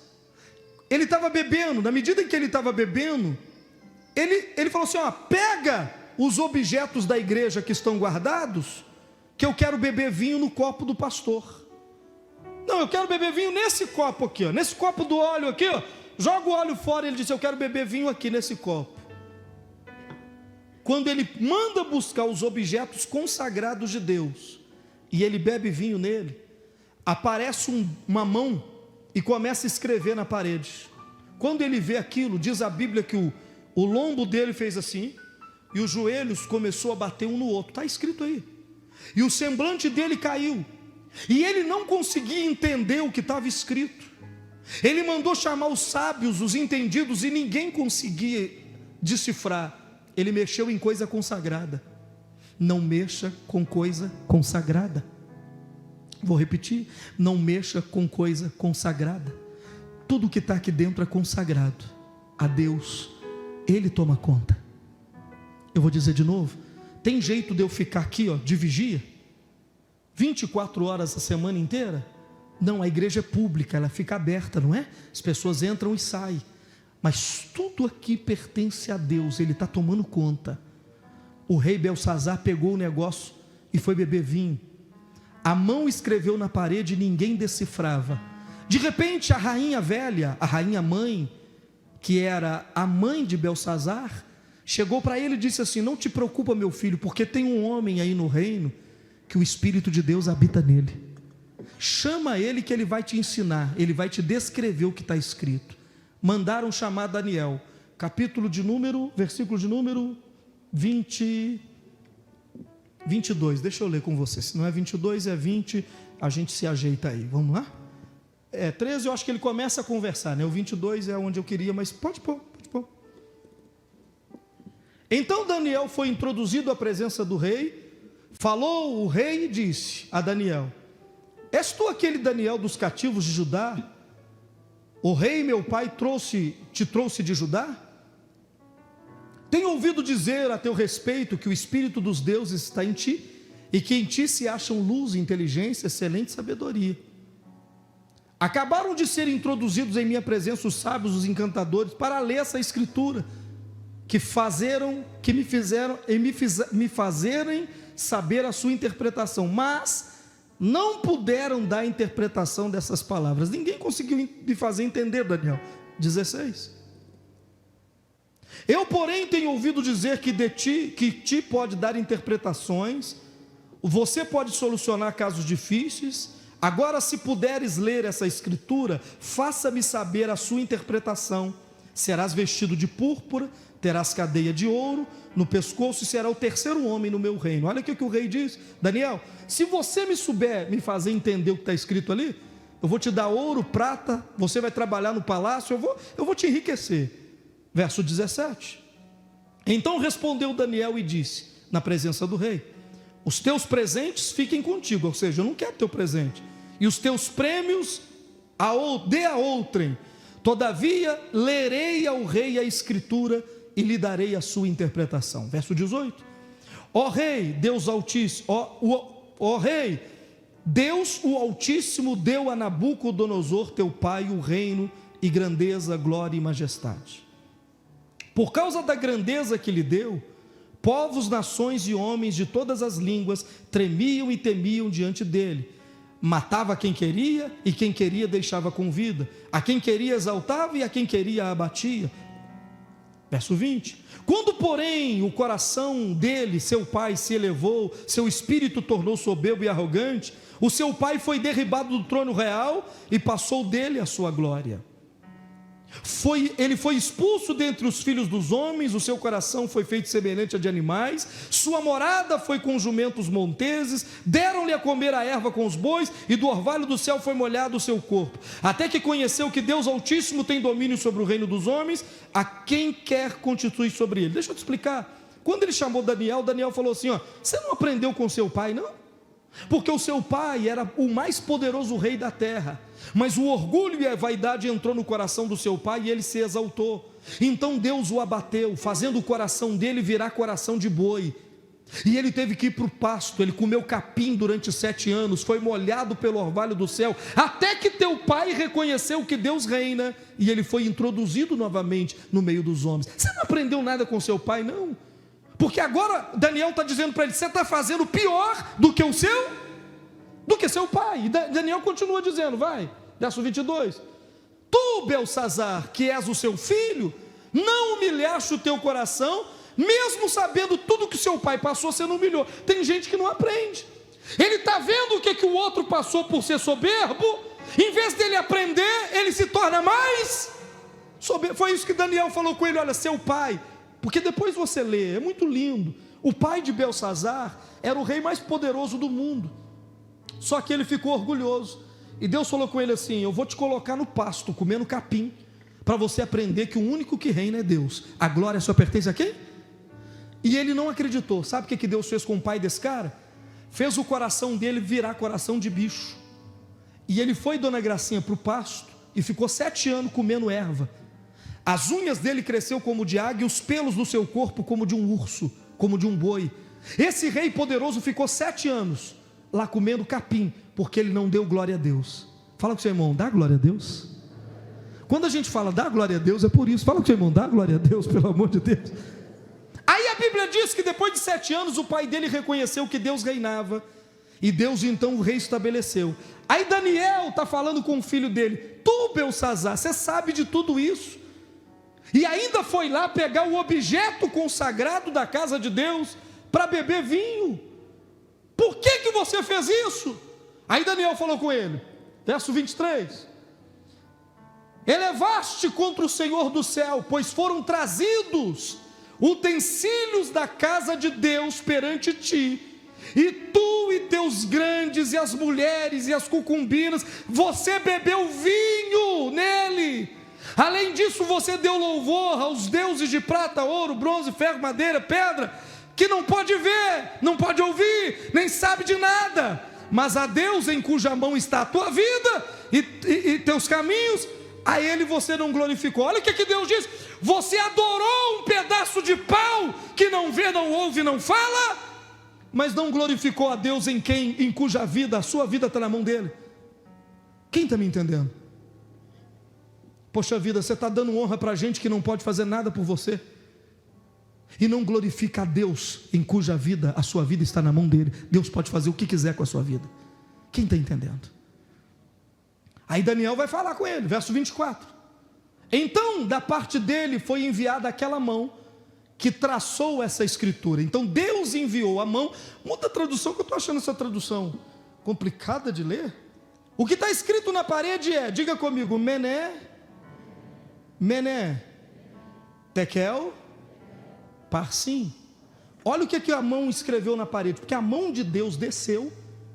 Ele estava bebendo, na medida em que ele estava bebendo, ele falou assim: ó, pega os objetos da igreja que estão guardados, que eu quero beber vinho no copo do pastor. Não, eu quero beber vinho nesse copo aqui, ó, nesse copo do óleo aqui, ó. Joga o óleo fora. Ele disse: eu quero beber vinho aqui nesse copo. Quando ele manda buscar os objetos consagrados de Deus, e ele bebe vinho nele, aparece uma mão e começa a escrever na parede. Quando ele vê aquilo, diz a Bíblia que o lombo dele fez assim, e os joelhos começou a bater um no outro. Está escrito aí. E o semblante dele caiu, e ele não conseguia entender o que estava escrito. Ele mandou chamar os sábios, os entendidos, e ninguém conseguia decifrar. Ele mexeu em coisa consagrada. Não mexa com coisa consagrada. Vou repetir: não mexa com coisa consagrada. Tudo que está aqui dentro é consagrado a Deus. Ele toma conta. Eu vou dizer de novo: tem jeito de eu ficar aqui, ó, de vigia 24 horas a semana inteira? Não, a igreja é pública, ela fica aberta, não é? As pessoas entram e saem, mas tudo aqui pertence a Deus. Ele está tomando conta. o rei Belsazar pegou o negócio e foi beber vinho. A mão escreveu na parede e ninguém decifrava. De repente a rainha velha, a rainha mãe, que era a mãe de Belsazar, chegou para ele e disse assim: não te preocupa, meu filho, porque tem um homem aí no reino que o Espírito de Deus habita nele. Chama ele que ele vai te ensinar, ele vai te descrever o que está escrito. Mandaram chamar Daniel, versículo de número 22, deixa eu ler com você, se não é 22 é 20, a gente se ajeita aí, vamos lá? 13 eu acho que ele começa a conversar, né? O 22 é onde eu queria, mas pode pôr. Então Daniel foi introduzido à presença do rei, falou o rei e disse a Daniel: és tu aquele Daniel dos cativos de Judá? O rei meu pai te trouxe de Judá? Tenho ouvido dizer a teu respeito que o Espírito dos deuses está em ti, e que em ti se acham luz, inteligência, excelente sabedoria. Acabaram de ser introduzidos em minha presença os sábios, os encantadores, para ler essa escritura, me fazerem saber a sua interpretação, mas não puderam dar a interpretação dessas palavras. Ninguém conseguiu me fazer entender, Daniel. 16. Eu, porém, tenho ouvido dizer que ti pode dar interpretações, você pode solucionar casos difíceis. Agora, se puderes ler essa escritura, faça-me saber a sua interpretação. Serás vestido de púrpura, terás cadeia de ouro no pescoço e será o terceiro homem no meu reino. Olha aqui o que o rei diz: Daniel, se você me souber me fazer entender o que está escrito ali, eu vou te dar ouro, prata, você vai trabalhar no palácio, eu vou te enriquecer. Verso 17. Então respondeu Daniel e disse, na presença do rei: os teus presentes fiquem contigo, ou seja, eu não quero teu presente, e os teus prêmios dê a outrem. Todavia lerei ao rei a escritura e lhe darei a sua interpretação. Verso 18. Ó rei, Deus Altíssimo, ó rei, Deus o Altíssimo deu a Nabucodonosor teu pai o reino e grandeza, glória e majestade. Por causa da grandeza que lhe deu, povos, nações e homens de todas as línguas tremiam e temiam diante dele. Matava quem queria e quem queria deixava com vida. A quem queria exaltava e a quem queria abatia. Verso 20. Quando, porém, o coração dele, seu pai, se elevou, seu espírito tornou soberbo e arrogante, o seu pai foi derribado do trono real e passou dele a sua glória. Ele foi expulso dentre os filhos dos homens, o seu coração foi feito semelhante a de animais, sua morada foi com jumentos monteses, deram-lhe a comer a erva com os bois, e do orvalho do céu foi molhado o seu corpo, até que conheceu que Deus Altíssimo tem domínio sobre o reino dos homens, a quem quer constituir sobre ele. Deixa eu te explicar. Quando ele chamou Daniel, Daniel falou assim: você não aprendeu com seu pai, não? Porque o seu pai era o mais poderoso rei da terra, mas o orgulho e a vaidade entrou no coração do seu pai e ele se exaltou. Então Deus o abateu, fazendo o coração dele virar coração de boi, e ele teve que ir para o pasto. Ele comeu capim durante 7 anos, foi molhado pelo orvalho do céu, até que teu pai reconheceu que Deus reina, e ele foi introduzido novamente no meio dos homens. Você não aprendeu nada com seu pai, não? Porque agora Daniel está dizendo para ele: você está fazendo pior do que seu pai. E Daniel continua dizendo, verso 22. Tu, Belsazar, que és o seu filho, não humilhaste o teu coração, mesmo sabendo tudo que seu pai passou, você não humilhou. Tem gente que não aprende. Ele está vendo o que o outro passou por ser soberbo, em vez dele aprender, ele se torna mais soberbo. Foi isso que Daniel falou com ele: olha, seu pai... Porque depois você lê, é muito lindo. O pai de Belsazar era o rei mais poderoso do mundo, só que ele ficou orgulhoso, e Deus falou com ele assim: eu vou te colocar no pasto, comendo capim, para você aprender que o único que reina é Deus. A glória só pertence a quem? E ele não acreditou. Sabe o que Deus fez com o pai desse cara? Fez o coração dele virar coração de bicho, e ele foi, dona Gracinha, para o pasto, e ficou 7 anos comendo erva. As unhas dele cresceu como de águia, e os pelos do seu corpo como de um urso, como de um boi. Esse rei poderoso ficou 7 anos lá comendo capim, porque ele não deu glória a Deus. Fala com o seu irmão: dá glória a Deus. Quando a gente fala dá glória a Deus, é por isso. Fala com o seu irmão: dá glória a Deus, pelo amor de Deus. Aí a Bíblia diz que depois de 7 anos o pai dele reconheceu que Deus reinava, e Deus então o reestabeleceu. Aí Daniel está falando com o filho dele: tu, Beltsazar, você sabe de tudo isso, e ainda foi lá pegar o objeto consagrado da casa de Deus para beber vinho. Por que você fez isso? Aí Daniel falou com ele, verso 23: elevaste contra o Senhor do céu, pois foram trazidos utensílios da casa de Deus perante ti, e tu e teus grandes, e as mulheres, e as concubinas, você bebeu vinho nele. Além disso, você deu louvor aos deuses de prata, ouro, bronze, ferro, madeira, pedra, que não pode ver, não pode ouvir, nem sabe de nada, mas a Deus em cuja mão está a tua vida e teus caminhos, a ele você não glorificou. Olha o que Deus diz: você adorou um pedaço de pau que não vê, não ouve, não fala, mas não glorificou a Deus em cuja vida, a sua vida está na mão dele. Quem está me entendendo? Poxa vida, você está dando honra para gente que não pode fazer nada por você, e não glorifica a Deus em cuja vida, a sua vida está na mão dele. Deus pode fazer o que quiser com a sua vida. Quem está entendendo? Aí Daniel vai falar com ele, verso 24: então da parte dele foi enviada aquela mão que traçou essa escritura. Então Deus enviou a mão. Muda a tradução, que eu estou achando essa tradução complicada de ler. O que está escrito na parede é, diga comigo, Mené, Tekel, Parsim. Olha o que a mão escreveu na parede, porque a mão de Deus desceu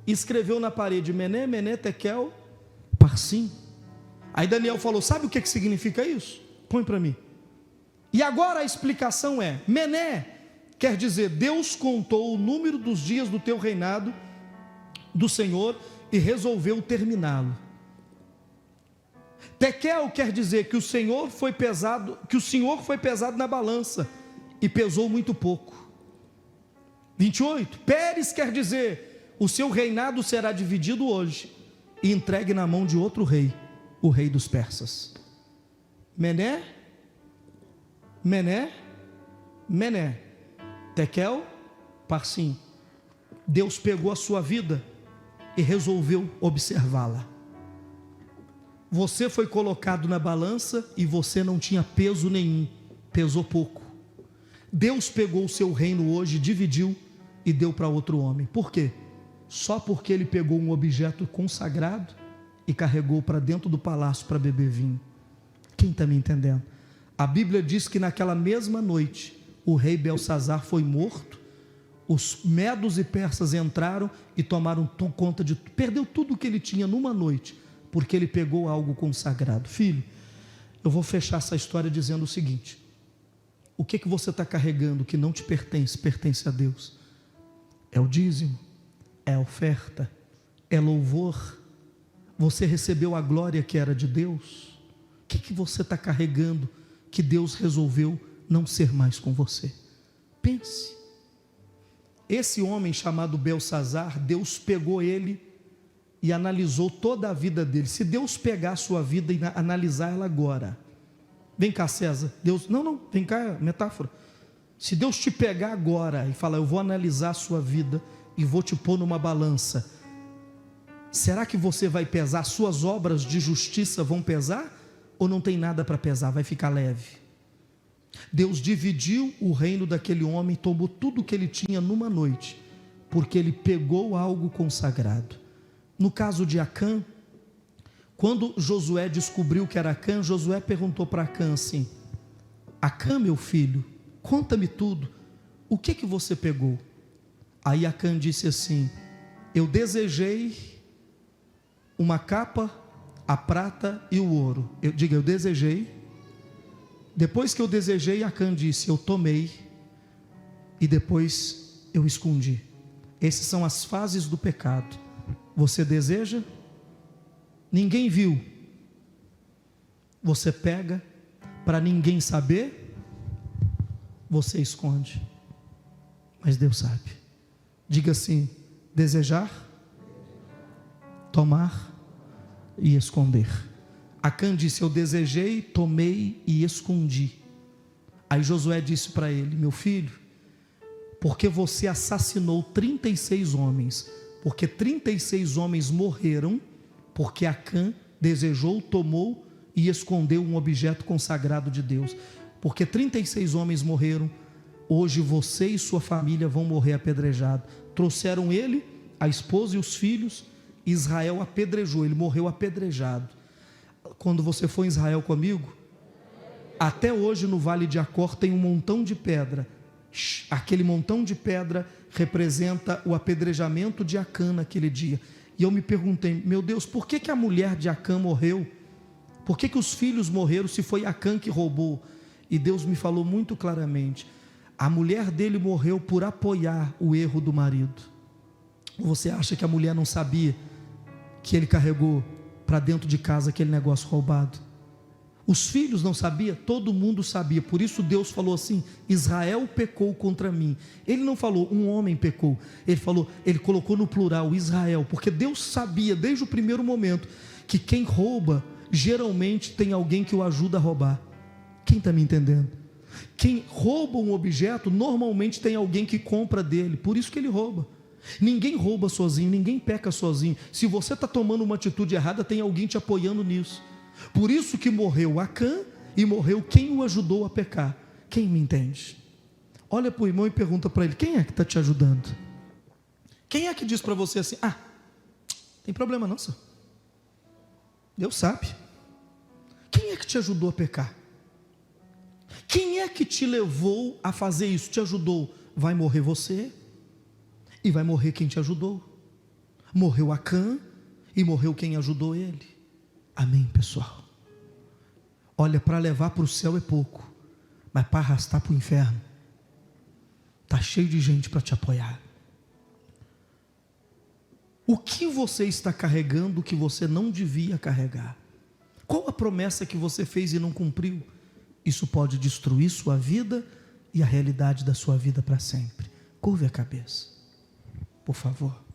e escreveu na parede Mené, Tekel, Parsim. Aí Daniel falou: sabe o que significa isso? Põe para mim. E agora a explicação é: Mené quer dizer Deus contou o número dos dias do teu reinado do Senhor e resolveu terminá-lo. Tekel quer dizer que o Senhor foi pesado na balança e pesou muito pouco. 28. Pérez quer dizer: o seu reinado será dividido hoje e entregue na mão de outro rei, o rei dos persas. Mené, Tekel, Parsim. Deus pegou a sua vida e resolveu observá-la. Você foi colocado na balança e você não tinha peso nenhum, pesou pouco. Deus pegou o seu reino hoje, dividiu e deu para outro homem. Por quê? Só porque ele pegou um objeto consagrado e carregou para dentro do palácio para beber vinho. Quem está me entendendo? A Bíblia diz que naquela mesma noite o rei Beltsazar foi morto, os medos e persas entraram e tomaram conta de tudo, perdeu tudo o que ele tinha numa noite, porque ele pegou algo consagrado. Filho, eu vou fechar essa história dizendo o seguinte: o que você está carregando que não te pertence, pertence a Deus? É o dízimo, é a oferta, é louvor. Você recebeu a glória que era de Deus? O que você está carregando que Deus resolveu não ser mais com você? Pense. Esse homem chamado Beltsazar, Deus pegou ele e analisou toda a vida dele. Se Deus pegar a sua vida e analisar ela agora, vem cá, César, Deus, não, vem cá, metáfora. Se Deus te pegar agora e falar: eu vou analisar a sua vida e vou te pôr numa balança, será que você vai pesar? Suas obras de justiça vão pesar? Ou não tem nada para pesar, vai ficar leve? Deus dividiu o reino daquele homem, tomou tudo que ele tinha numa noite, porque ele pegou algo consagrado. No caso de Acã, quando Josué descobriu que era Acã, Josué perguntou para Acã assim: Acã, meu filho, conta-me tudo, o que você pegou? Aí Acã disse assim: eu desejei uma capa, a prata e o ouro. Eu desejei. Depois que eu desejei, Acã disse: eu tomei e depois eu escondi. Essas são as fases do pecado. Você deseja, ninguém viu, você pega, para ninguém saber, você esconde, mas Deus sabe. Diga assim: desejar, tomar e esconder. Acã disse: eu desejei, tomei e escondi. Aí Josué disse para ele: meu filho, porque você assassinou 36 homens, porque 36 homens morreram, porque Acã desejou, tomou e escondeu um objeto consagrado de Deus. Porque 36 homens morreram, hoje você e sua família vão morrer apedrejados. Trouxeram ele, a esposa e os filhos, Israel apedrejou, ele morreu apedrejado. Quando você for em Israel comigo, até hoje no Vale de Acor tem um montão de pedra. Aquele montão de pedra representa o apedrejamento de Acã naquele dia. E eu me perguntei, meu Deus, por que a mulher de Acã morreu? Por que os filhos morreram se foi Acã que roubou? E Deus me falou muito claramente, a mulher dele morreu por apoiar o erro do marido. Você acha que a mulher não sabia que ele carregou para dentro de casa aquele negócio roubado? Os filhos não sabiam? Todo mundo sabia. Por isso Deus falou assim, Israel pecou contra mim. Ele não falou, um homem pecou. Ele falou, ele colocou no plural, Israel. Porque Deus sabia desde o primeiro momento que quem rouba, geralmente tem alguém que o ajuda a roubar. Quem está me entendendo? Quem rouba um objeto, normalmente tem alguém que compra dele. Por isso que ele rouba. Ninguém rouba sozinho, ninguém peca sozinho. Se você está tomando uma atitude errada, tem alguém te apoiando nisso. Por isso que morreu Acã e morreu quem o ajudou a pecar. Quem me entende? Olha para o irmão e pergunta para ele, quem é que está te ajudando? Quem é que diz para você assim, tem problema não, senhor? Deus sabe. Quem é que te ajudou a pecar? Quem é que te levou a fazer isso? Te ajudou? Vai morrer você e vai morrer quem te ajudou. Morreu Acã e morreu quem ajudou ele. Amém, pessoal? Olha, para levar para o céu é pouco, mas para arrastar para o inferno, está cheio de gente para te apoiar. O que você está carregando que você não devia carregar? Qual a promessa que você fez e não cumpriu? Isso pode destruir sua vida e a realidade da sua vida para sempre. Curve a cabeça, por favor.